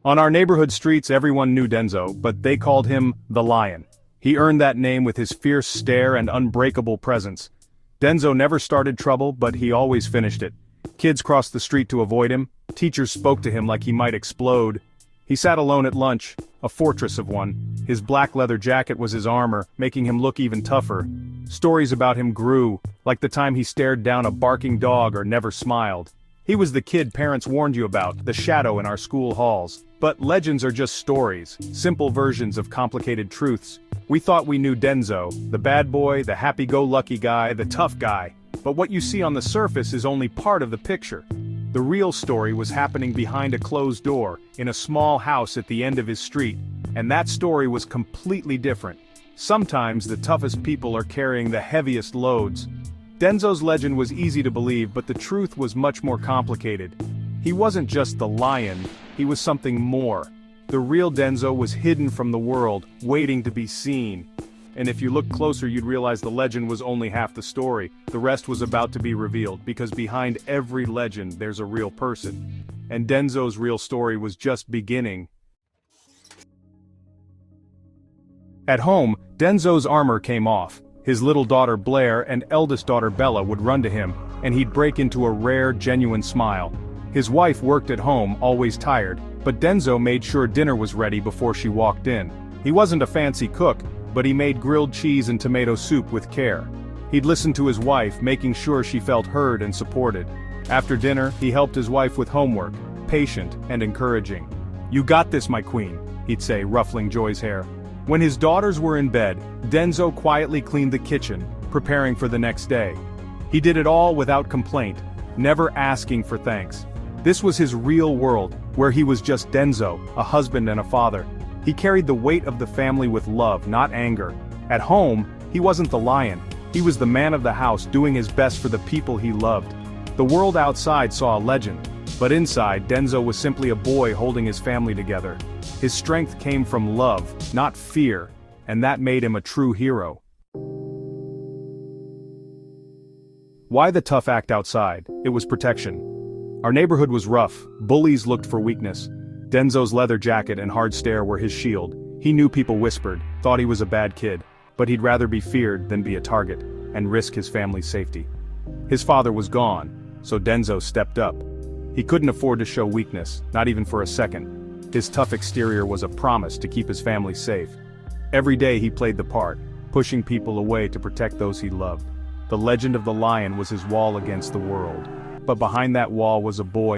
On our neighborhood streets everyone knew Denzo, but they called him the Lion. He earned that name with his fierce stare and unbreakable presence. Denzo never started trouble, but he always finished it. Kids crossed the street to avoid him, teachers spoke to him like he might explode. He sat alone at lunch, a fortress of one. His black leather jacket was his armor, making him look even tougher. Stories about him grew, like the time he stared down a barking dog or never smiled. He was the kid parents warned you about, the shadow in our school halls. But legends are just stories, simple versions of complicated truths. We thought we knew Denzo, the bad boy, the happy-go-lucky guy, the tough guy. But what you see on the surface is only part of the picture. The real story was happening behind a closed door, in a small house at the end of his street. And that story was completely different. Sometimes the toughest people are carrying the heaviest loads. Denzo's legend was easy to believe, but the truth was much more complicated. He wasn't just the lion, he was something more. The real Denzo was hidden from the world, waiting to be seen. And if you look closer you'd realize the legend was only half the story. The rest was about to be revealed, because behind every legend there's a real person. And Denzo's real story was just beginning. At home, Denzo's armor came off. His little daughter Blair and eldest daughter Bella would run to him, and he'd break into a rare, genuine smile. His wife worked at home, always tired, but Denzo made sure dinner was ready before she walked in. He wasn't a fancy cook, but he made grilled cheese and tomato soup with care. He'd listen to his wife, making sure she felt heard and supported. After dinner, he helped his wife with homework, patient and encouraging. "You got this, my queen," he'd say, ruffling Joy's hair. When his daughters were in bed, Denzo quietly cleaned the kitchen, preparing for the next day. He did it all without complaint, never asking for thanks. This was his real world, where he was just Denzo, a husband and a father. He carried the weight of the family with love, not anger. At home, he wasn't the lion. He was the man of the house, doing his best for the people he loved. The world outside saw a legend, but inside, Denzo was simply a boy holding his family together. His strength came from love, not fear, and that made him a true hero. Why the tough act outside? It was protection. Our neighborhood was rough, bullies looked for weakness. Denzo's leather jacket and hard stare were his shield. He knew people whispered, thought he was a bad kid, but he'd rather be feared than be a target, and risk his family's safety. His father was gone, so Denzo stepped up. He couldn't afford to show weakness, not even for a second. His tough exterior was a promise to keep his family safe. Every day he played the part, pushing people away to protect those he loved. The legend of the lion was his wall against the world. But behind that wall was a boy